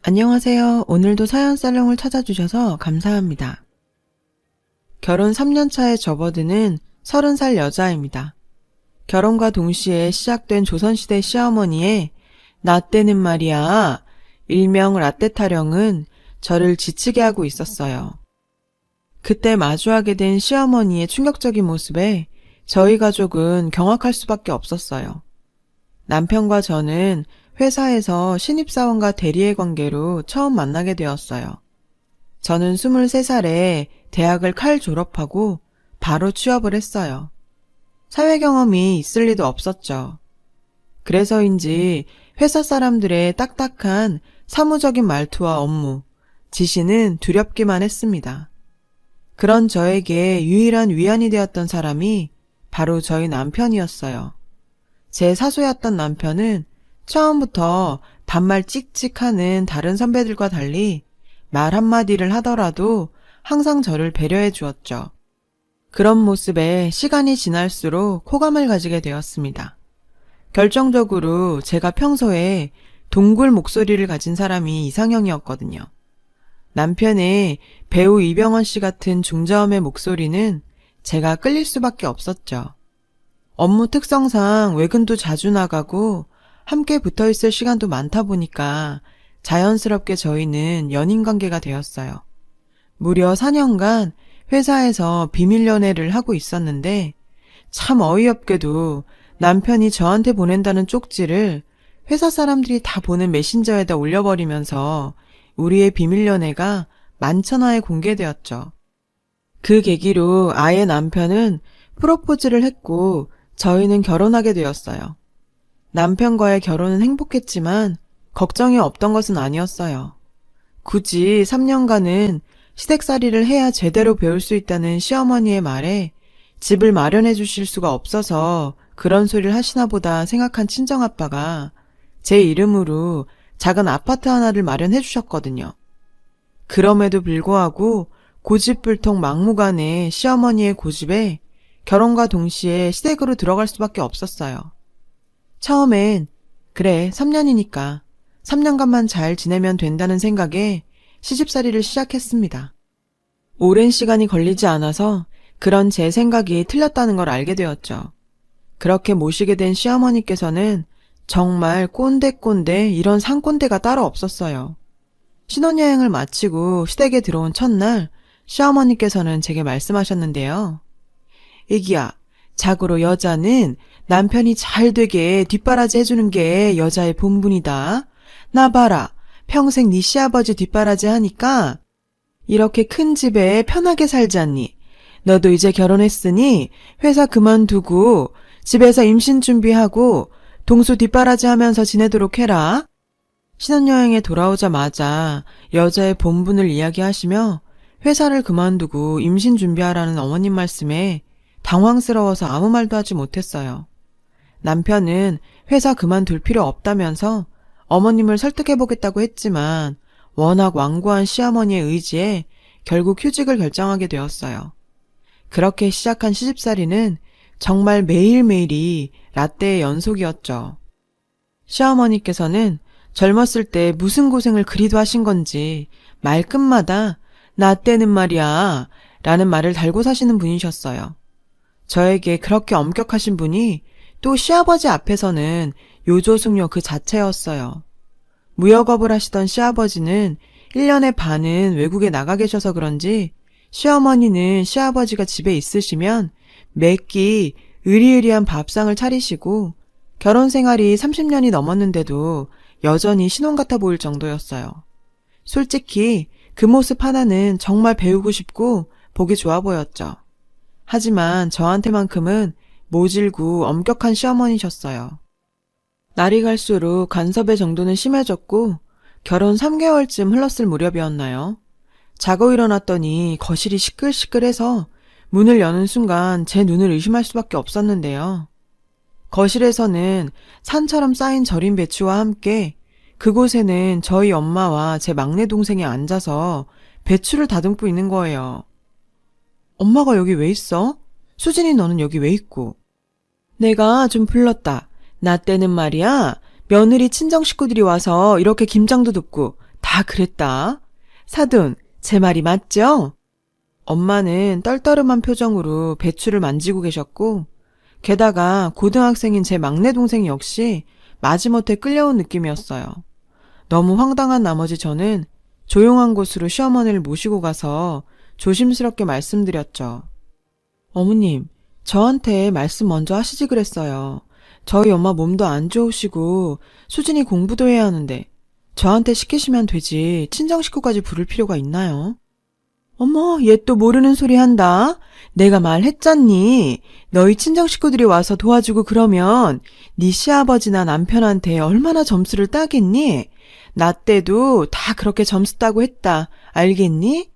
안녕하세요. 오늘도 사연 살롱을 찾아주셔서 감사합니다. 결혼 3년 차에 접어드는 30살 여자입니다. 결혼과 동시에 시작된 조선시대 시어머니의 나 때는 말이야, 일명 라떼 타령은 저를 지치게 하고 있었어요. 그때 마주하게 된 시어머니의 충격적인 모습에 저희 가족은 경악할 수밖에 없었어요. 남편과 저는 회사에서 신입사원과 대리의 관계로 처음 만나게 되었어요. 저는 23살에 대학을 칼 졸업하고 바로 취업을 했어요. 사회 경험이 있을 리도 없었죠. 그래서인지 회사 사람들의 딱딱한 사무적인 말투와 업무, 지시는 두렵기만 했습니다. 그런 저에게 유일한 위안이 되었던 사람이 바로 저희 남편이었어요. 제 사수였던 남편은 처음부터 반말 찍찍하는 다른 선배들과 달리 말 한마디를 하더라도 항상 저를 배려해 주었죠. 그런 모습에 시간이 지날수록 호감을 가지게 되었습니다. 결정적으로 제가 평소에 동굴 목소리를 가진 사람이 이상형이었거든요. 남편의 배우 이병헌 씨 같은 중저음의 목소리는 제가 끌릴 수밖에 없었죠. 업무 특성상 외근도 자주 나가고 함께 붙어있을 시간도 많다 보니까 자연스럽게 저희는 연인 관계가 되었어요. 무려 4년간 회사에서 비밀 연애를 하고 있었는데 참 어이없게도 남편이 저한테 보낸다는 쪽지를 회사 사람들이 다 보는 메신저에다 올려버리면서 우리의 비밀 연애가 만천하에 공개되었죠. 그 계기로 아예 남편은 프로포즈를 했고 저희는 결혼하게 되었어요. 남편과의 결혼은 행복했지만 걱정이 없던 것은 아니었어요. 굳이 3년간은 시댁살이를 해야 제대로 배울 수 있다는 시어머니의 말에 집을 마련해 주실 수가 없어서 그런 소리를 하시나 보다 생각한 친정아빠가 제 이름으로 작은 아파트 하나를 마련해 주셨거든요. 그럼에도 불구하고 고집불통 막무가내 시어머니의 고집에 결혼과 동시에 시댁으로 들어갈 수밖에 없었어요. 처음엔 그래 3년이니까 3년간만 잘 지내면 된다는 생각에 시집살이를 시작했습니다. 오랜 시간이 걸리지 않아서 그런 제 생각이 틀렸다는 걸 알게 되었죠. 그렇게 모시게 된 시어머니께서는 정말 꼰대 이런 상꼰대가 따로 없었어요. 신혼여행을 마치고 시댁에 들어온 첫날 시어머니께서는 제게 말씀하셨는데요. 애기야, 자고로 여자는 남편이 잘 되게 뒷바라지 해주는 게 여자의 본분이다. 나 봐라, 평생 네 시아버지 뒷바라지 하니까 이렇게 큰 집에 편하게 살지 않니? 너도 이제 결혼했으니 회사 그만두고 집에서 임신 준비하고 동수 뒷바라지 하면서 지내도록 해라. 신혼여행에 돌아오자마자 여자의 본분을 이야기하시며 회사를 그만두고 임신 준비하라는 어머님 말씀에 당황스러워서 아무 말도 하지 못했어요. 남편은 회사 그만둘 필요 없다면서 어머님을 설득해보겠다고 했지만 워낙 완고한 시어머니의 의지에 결국 휴직을 결정하게 되었어요. 그렇게 시작한 시집살이는 정말 매일매일이 라떼의 연속이었죠. 시어머니께서는 젊었을 때 무슨 고생을 그리도 하신 건지 말끝마다 나 때는 말이야 라는 말을 달고 사시는 분이셨어요. 저에게 그렇게 엄격하신 분이 또 시아버지 앞에서는 요조숙녀 그 자체였어요. 무역업을 하시던 시아버지는 1년의 반은 외국에 나가 계셔서 그런지 시어머니는 시아버지가 집에 있으시면 매끼 으리으리한 밥상을 차리시고 결혼 생활이 30년이 넘었는데도 여전히 신혼 같아 보일 정도였어요. 솔직히 그 모습 하나는 정말 배우고 싶고 보기 좋아 보였죠. 하지만 저한테만큼은 모질고 엄격한 시어머니셨어요. 날이 갈수록 간섭의 정도는 심해졌고 결혼 3개월쯤 흘렀을 무렵이었나요? 자고 일어났더니 거실이 시끌시끌해서 문을 여는 순간 제 눈을 의심할 수밖에 없었는데요. 거실에서는 산처럼 쌓인 절인 배추와 함께 그곳에는 저희 엄마와 제 막내 동생이 앉아서 배추를 다듬고 있는 거예요. 엄마가 여기 왜 있어? 수진이 너는 여기 왜 있고? 내가 좀 불렀다. 나 때는 말이야 며느리 친정 식구들이 와서 이렇게 김장도 돕고 다 다 그랬다. 사돈, 제 말이 맞죠? 엄마는 떨떠름한 표정으로 배추를 만지고 계셨고, 게다가 고등학생인 제 막내 동생 역시 마지못해 끌려온 느낌이었어요. 너무 황당한 나머지 저는 조용한 곳으로 시어머니를 모시고 가서 조심스럽게 말씀드렸죠. 어머님, 저한테 말씀 먼저 하시지 그랬어요. 저희 엄마 몸도 안 좋으시고 수진이 공부도 해야 하는데 저한테 시키시면 되지 친정 식구까지 부를 필요가 있나요? 어머, 얘 또 모르는 소리 한다. 내가 말했잖니. 너희 친정 식구들이 와서 도와주고 그러면 네 시아버지나 남편한테 얼마나 점수를 따겠니? 나 때도 다 그렇게 점수 따고 했다. 알겠니?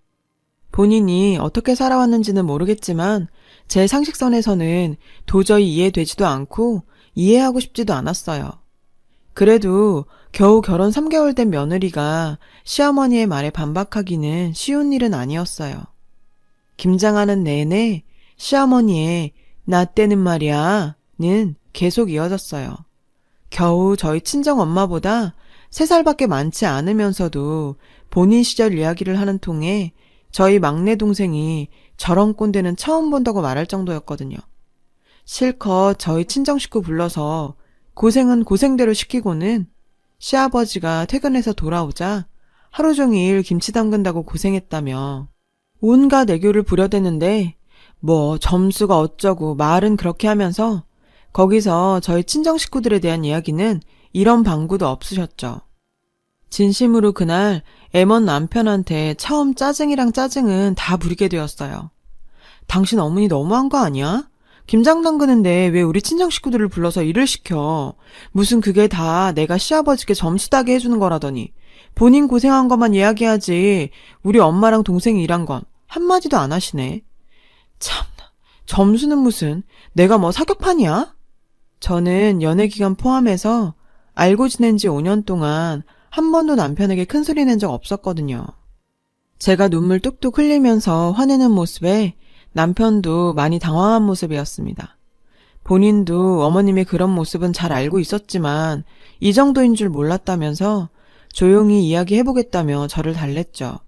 본인이 어떻게 살아왔는지는 모르겠지만 제 상식선에서는 도저히 이해되지도 않고 이해하고 싶지도 않았어요. 그래도 겨우 결혼 3개월 된 며느리가 시어머니의 말에 반박하기는 쉬운 일은 아니었어요. 김장하는 내내 시어머니의 나 때는 말이야는 계속 이어졌어요. 겨우 저희 친정 엄마보다 3살밖에 많지 않으면서도 본인 시절 이야기를 하는 통에 저희 막내 동생이 저런 꼰대는 처음 본다고 말할 정도였거든요. 실컷 저희 친정 식구 불러서 고생은 고생대로 시키고는 시아버지가 퇴근해서 돌아오자 하루 종일 김치 담근다고 고생했다며 온갖 애교를 부려대는데 뭐 점수가 어쩌고 말은 그렇게 하면서 거기서 저희 친정 식구들에 대한 이야기는 이런 방구도 없으셨죠. 진심으로 그날 애먼 남편한테 처음 짜증이랑 짜증은 다 부리게 되었어요. 당신 어머니 너무한 거 아니야? 김장 담그는데 왜 우리 친정 식구들을 불러서 일을 시켜? 무슨 그게 다 내가 시아버지께 점수 따게 해주는 거라더니 본인 고생한 것만 이야기하지 우리 엄마랑 동생이 일한 건 한마디도 안 하시네. 참나, 점수는 무슨 내가 뭐 사격판이야? 저는 연애기간 포함해서 알고 지낸 지 5년 동안 한 번도 남편에게 큰소리 낸 적 없었거든요. 제가 눈물 뚝뚝 흘리면서 화내는 모습에 남편도 많이 당황한 모습이었습니다. 본인도 어머님의 그런 모습은 잘 알고 있었지만 이 정도인 줄 몰랐다면서 조용히 이야기해보겠다며 저를 달랬죠.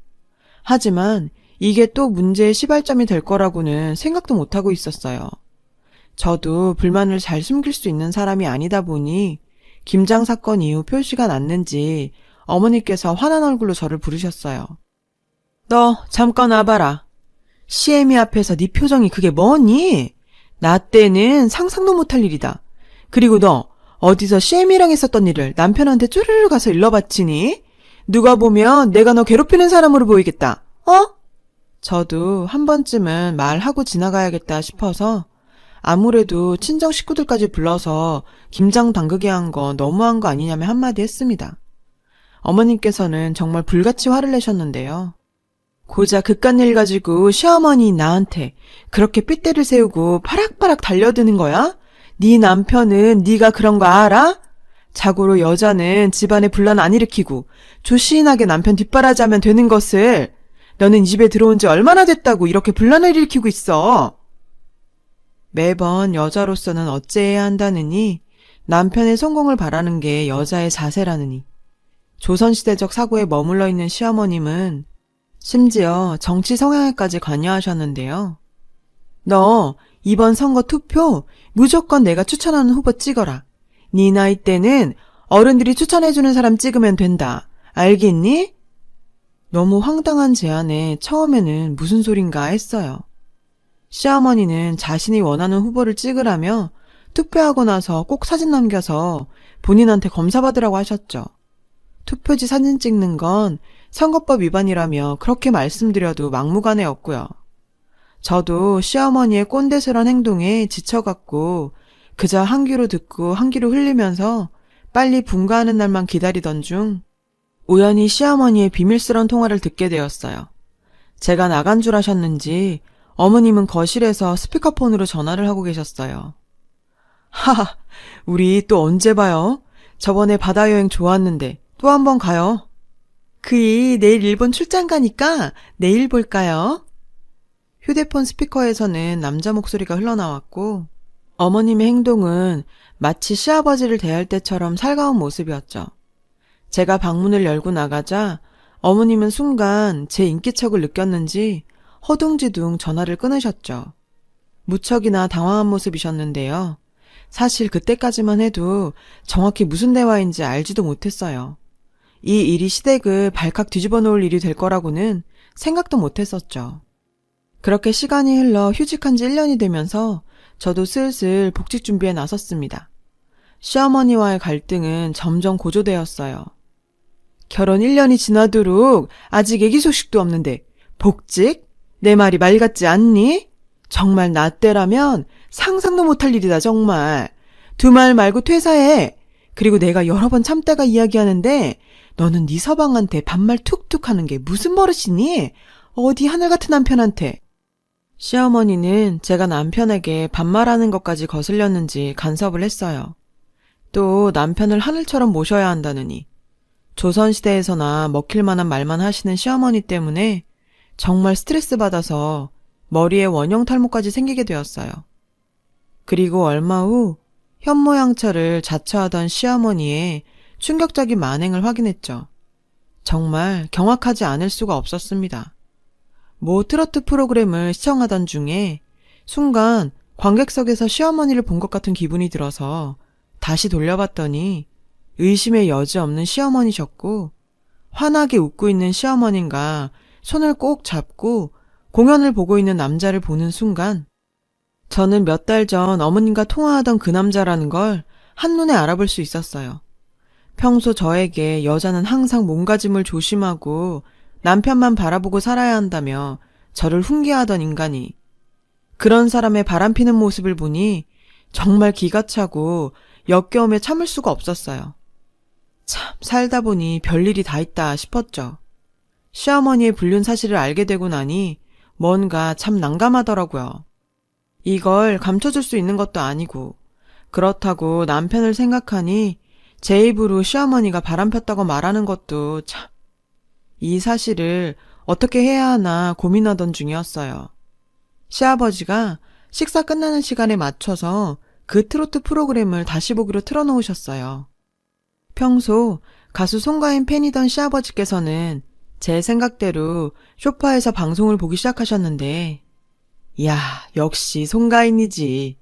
하지만 이게 또 문제의 시발점이 될 거라고는 생각도 못하고 있었어요. 저도 불만을 잘 숨길 수 있는 사람이 아니다 보니 김장 사건 이후 표시가 났는지 어머니께서 화난 얼굴로 저를 부르셨어요. 너 잠깐 와봐라. 시애미 앞에서 네 표정이 그게 뭐니? 나 때는 상상도 못할 일이다. 그리고 너 어디서 시애미랑 했었던 일을 남편한테 쭈르르 가서 일러바치니? 누가 보면 내가 너 괴롭히는 사람으로 보이겠다. 어? 저도 한 번쯤은 말하고 지나가야겠다 싶어서 아무래도 친정 식구들까지 불러서 김장 담그게 한 거 너무한 거 아니냐며 한마디 했습니다. 어머님께서는 정말 불같이 화를 내셨는데요. 고작 그깟 일 가지고 시어머니 나한테 그렇게 삘대를 세우고 파락파락 달려드는 거야? 네 남편은 네가 그런 거 알아? 자고로 여자는 집안에 분란 안 일으키고 조신하게 남편 뒷바라지하면 되는 것을 너는 이 집에 들어온 지 얼마나 됐다고 이렇게 분란을 일으키고 있어? 매번 여자로서는 어째해야 한다느니 남편의 성공을 바라는 게 여자의 자세라느니 조선시대적 사고에 머물러 있는 시어머님은 심지어 정치 성향에까지 관여하셨는데요. 너 이번 선거 투표 무조건 내가 추천하는 후보 찍어라. 네 나이 때는 어른들이 추천해주는 사람 찍으면 된다. 알겠니? 너무 황당한 제안에 처음에는 무슨 소린가 했어요. 시어머니는 자신이 원하는 후보를 찍으라며 투표하고 나서 꼭 사진 남겨서 본인한테 검사받으라고 하셨죠. 투표지 사진 찍는 건 선거법 위반이라며 그렇게 말씀드려도 막무가내였고요. 저도 시어머니의 꼰대스런 행동에 지쳐갖고 그저 한 귀로 듣고 한 귀로 흘리면서 빨리 분가하는 날만 기다리던 중 우연히 시어머니의 비밀스런 통화를 듣게 되었어요. 제가 나간 줄 아셨는지 어머님은 거실에서 스피커폰으로 전화를 하고 계셨어요. 하하, 우리 또 언제 봐요? 저번에 바다 여행 좋았는데 또 한 번 가요. 그이 내일 일본 출장 가니까 내일 볼까요? 휴대폰 스피커에서는 남자 목소리가 흘러나왔고 어머님의 행동은 마치 시아버지를 대할 때처럼 살가운 모습이었죠. 제가 방문을 열고 나가자 어머님은 순간 제 인기척을 느꼈는지 허둥지둥 전화를 끊으셨죠. 무척이나 당황한 모습이셨는데요. 사실 그때까지만 해도 정확히 무슨 대화인지 알지도 못했어요. 이 일이 시댁을 발칵 뒤집어 놓을 일이 될 거라고는 생각도 못했었죠. 그렇게 시간이 흘러 휴직한 지 1년이 되면서 저도 슬슬 복직 준비에 나섰습니다. 시어머니와의 갈등은 점점 고조되었어요. 결혼 1년이 지나도록 아직 애기 소식도 없는데 복직? 내 말이 말 같지 않니? 정말 나 때라면 상상도 못할 일이다 정말. 두 말 말고 퇴사해. 그리고 내가 여러 번 참다가 이야기하는데 너는 네 서방한테 반말 툭툭 하는 게 무슨 버릇이니? 어디 하늘 같은 남편한테. 시어머니는 제가 남편에게 반말하는 것까지 거슬렸는지 간섭을 했어요. 또 남편을 하늘처럼 모셔야 한다느니. 조선시대에서나 먹힐 만한 말만 하시는 시어머니 때문에 정말 스트레스 받아서 머리에 원형 탈모까지 생기게 되었어요. 그리고 얼마 후 현모양처를 자처하던 시어머니의 충격적인 만행을 확인했죠. 정말 경악하지 않을 수가 없었습니다. 모 트로트 프로그램을 시청하던 중에 순간 관객석에서 시어머니를 본 것 같은 기분이 들어서 다시 돌려봤더니 의심의 여지 없는 시어머니셨고 환하게 웃고 있는 시어머님과 손을 꼭 잡고 공연을 보고 있는 남자를 보는 순간 저는 몇 달 전 어머님과 통화하던 그 남자라는 걸 한눈에 알아볼 수 있었어요. 평소 저에게 여자는 항상 몸가짐을 조심하고 남편만 바라보고 살아야 한다며 저를 훈계하던 인간이 그런 사람의 바람피는 모습을 보니 정말 기가 차고 역겨움에 참을 수가 없었어요. 참 살다 보니 별일이 다 있다 싶었죠. 시어머니의 불륜 사실을 알게 되고 나니 뭔가 참 난감하더라고요. 이걸 감춰줄 수 있는 것도 아니고 그렇다고 남편을 생각하니 제 입으로 시어머니가 바람폈다고 말하는 것도 참 이 사실을 어떻게 해야 하나 고민하던 중이었어요. 시아버지가 식사 끝나는 시간에 맞춰서 그 트로트 프로그램을 다시 보기로 틀어놓으셨어요. 평소 가수 송가인 팬이던 시아버지께서는 제 생각대로 소파에서 방송을 보기 시작하셨는데 이야 역시 송가인이지.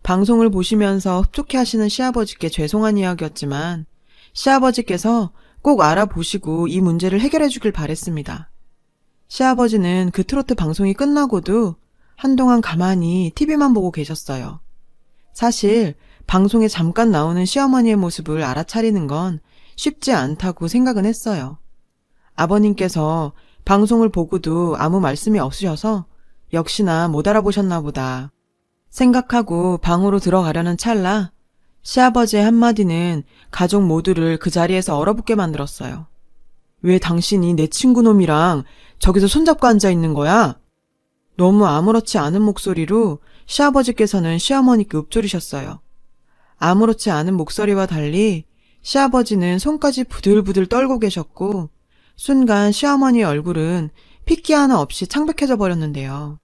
방송을 보시면서 흡족해 하시는 시아버지께 죄송한 이야기였지만 시아버지께서 꼭 알아보시고 이 문제를 해결해 주길 바랬습니다. 시아버지는 그 트로트 방송이 끝나고도 한동안 가만히 TV만 보고 계셨어요. 사실 방송에 잠깐 나오는 시어머니의 모습을 알아차리는 건 쉽지 않다고 생각은 했어요. 아버님께서 방송을 보고도 아무 말씀이 없으셔서 역시나 못 알아보셨나 보다 생각하고 방으로 들어가려는 찰나 시아버지의 한마디는 가족 모두를 그 자리에서 얼어붙게 만들었어요. 왜 당신이 내 친구 놈이랑 저기서 손잡고 앉아 있는 거야? 너무 아무렇지 않은 목소리로 시아버지께서는 시어머니께 읊조리셨어요. 아무렇지 않은 목소리와 달리 시아버지는 손까지 부들부들 떨고 계셨고 순간 시어머니의 얼굴은 핏기 하나 없이 창백해져 버렸는데요.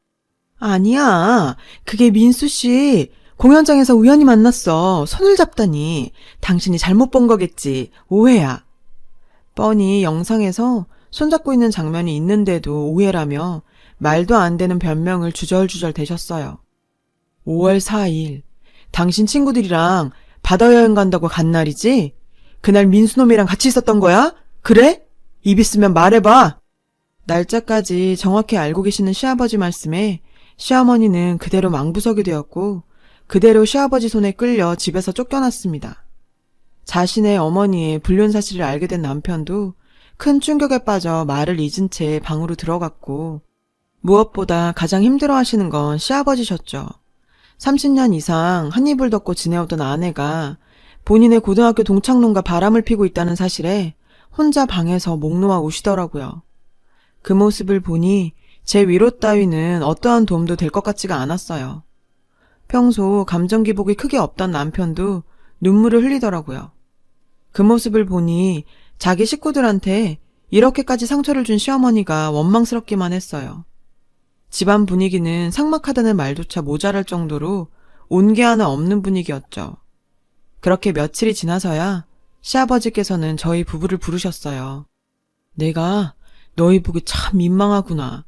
아니야, 그게 민수 씨 공연장에서 우연히 만났어. 손을 잡다니. 당신이 잘못 본 거겠지. 오해야. 뻔히 영상에서 손잡고 있는 장면이 있는데도 오해라며 말도 안 되는 변명을 주절주절 대셨어요. 5월 4일 당신 친구들이랑 바다 여행 간다고 간 날이지? 그날 민수놈이랑 같이 있었던 거야? 그래? 입 있으면 말해봐. 날짜까지 정확히 알고 계시는 시아버지 말씀에 시어머니는 그대로 망부석이 되었고 그대로 시아버지 손에 끌려 집에서 쫓겨났습니다. 자신의 어머니의 불륜 사실을 알게 된 남편도 큰 충격에 빠져 말을 잊은 채 방으로 들어갔고 무엇보다 가장 힘들어하시는 건 시아버지셨죠. 30년 이상 한 입을 덮고 지내오던 아내가 본인의 고등학교 동창놈과 바람을 피고 있다는 사실에 혼자 방에서 목 놓아 우시더라고요. 그 모습을 보니 제 위로 따위는 어떠한 도움도 될 것 같지가 않았어요. 평소 감정 기복이 크게 없던 남편도 눈물을 흘리더라고요. 그 모습을 보니 자기 식구들한테 이렇게까지 상처를 준 시어머니가 원망스럽기만 했어요. 집안 분위기는 삭막하다는 말조차 모자랄 정도로 온기 하나 없는 분위기였죠. 그렇게 며칠이 지나서야 시아버지께서는 저희 부부를 부르셨어요. 내가 너희 보기 참 민망하구나.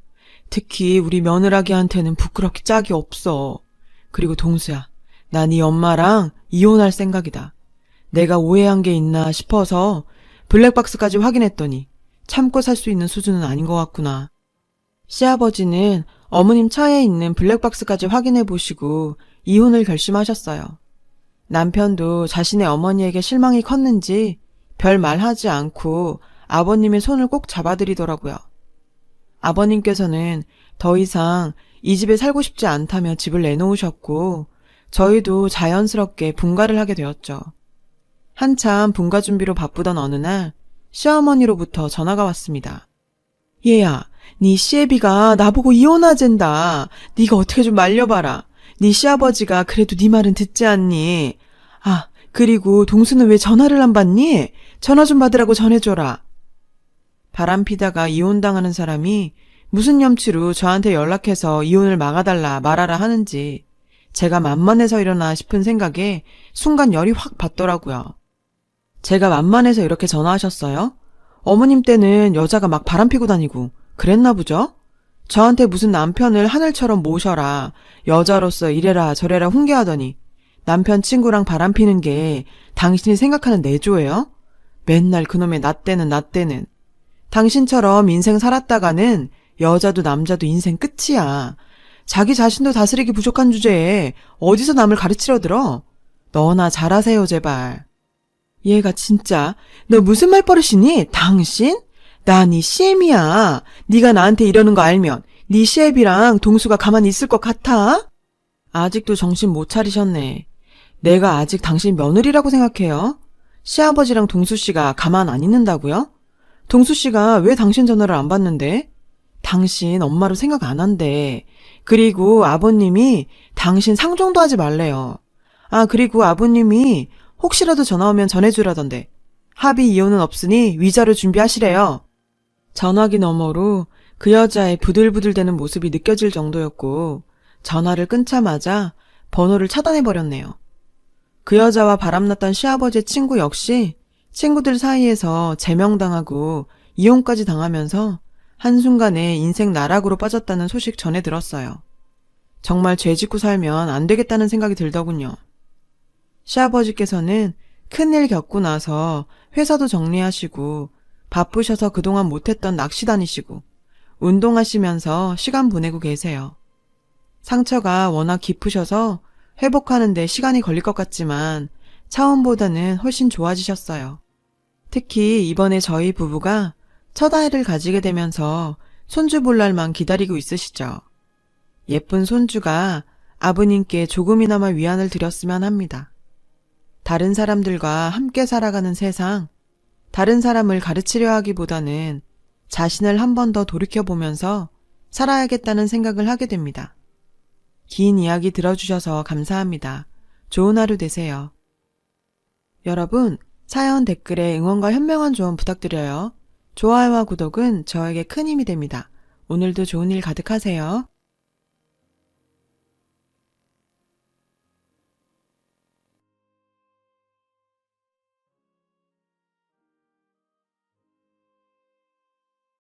특히 우리 며느라기한테는 부끄럽기 짝이 없어. 그리고 동수야, 나 네 엄마랑 이혼할 생각이다. 내가 오해한 게 있나 싶어서 블랙박스까지 확인했더니 참고 살 수 있는 수준은 아닌 것 같구나. 시아버지는 어머님 차에 있는 블랙박스까지 확인해 보시고 이혼을 결심하셨어요. 남편도 자신의 어머니에게 실망이 컸는지 별 말하지 않고 아버님의 손을 꼭 잡아드리더라고요. 아버님께서는 더 이상 이 집에 살고 싶지 않다며 집을 내놓으셨고 저희도 자연스럽게 분가를 하게 되었죠. 한참 분가 준비로 바쁘던 어느 날 시어머니로부터 전화가 왔습니다. 얘야, 네 시애비가 나보고 이혼하잔다. 네가 어떻게 좀 말려봐라. 네 시아버지가 그래도 네 말은 듣지 않니? 아, 그리고 동수는 왜 전화를 안 받니? 전화 좀 받으라고 전해줘라. 바람피다가 이혼당하는 사람이 무슨 염치로 저한테 연락해서 이혼을 막아달라 말하라 하는지 제가 만만해서 이러나 싶은 생각에 순간 열이 확 받더라고요. 제가 만만해서 이렇게 전화하셨어요? 어머님 때는 여자가 막 바람피고 다니고 그랬나 보죠? 저한테 무슨 남편을 하늘처럼 모셔라, 여자로서 이래라 저래라 훈계하더니 남편 친구랑 바람피는 게 당신이 생각하는 내조예요? 맨날 그놈의 나 때는 당신처럼 인생 살았다가는 여자도 남자도 인생 끝이야. 자기 자신도 다스리기 부족한 주제에 어디서 남을 가르치려 들어? 너나 잘하세요 제발. 얘가 진짜 너 무슨 말버릇이니? 당신? 나 네 시애미야. 네가 나한테 이러는 거 알면 네 시애비랑 동수가 가만히 있을 것 같아? 아직도 정신 못 차리셨네. 내가 아직 당신 며느리라고 생각해요? 시아버지랑 동수씨가 가만 안 있는다고요? 동수씨가 왜 당신 전화를 안 받는데? 당신 엄마로 생각 안 한대. 그리고 아버님이 당신 상종도 하지 말래요. 아, 그리고 아버님이 혹시라도 전화 오면 전해주라던데. 합의 이혼은 없으니 위자료 준비하시래요. 전화기 너머로 그 여자의 부들부들대는 모습이 느껴질 정도였고 전화를 끊자마자 번호를 차단해버렸네요. 그 여자와 바람났던 시아버지의 친구 역시 친구들 사이에서 제명당하고 이혼까지 당하면서 한순간에 인생 나락으로 빠졌다는 소식 전해 들었어요. 정말 죄 짓고 살면 안 되겠다는 생각이 들더군요. 시아버지께서는 큰일 겪고 나서 회사도 정리하시고 바쁘셔서 그동안 못했던 낚시 다니시고 운동하시면서 시간 보내고 계세요. 상처가 워낙 깊으셔서 회복하는데 시간이 걸릴 것 같지만 차원보다는 훨씬 좋아지셨어요. 특히 이번에 저희 부부가 첫 아이를 가지게 되면서 손주 볼 날만 기다리고 있으시죠. 예쁜 손주가 아버님께 조금이나마 위안을 드렸으면 합니다. 다른 사람들과 함께 살아가는 세상, 다른 사람을 가르치려 하기보다는 자신을 한 번 더 돌이켜보면서 살아야겠다는 생각을 하게 됩니다. 긴 이야기 들어주셔서 감사합니다. 좋은 하루 되세요. 여러분, 사연 댓글에 응원과 현명한 조언 부탁드려요. 좋아요와 구독은 저에게 큰 힘이 됩니다. 오늘도 좋은 일 가득하세요.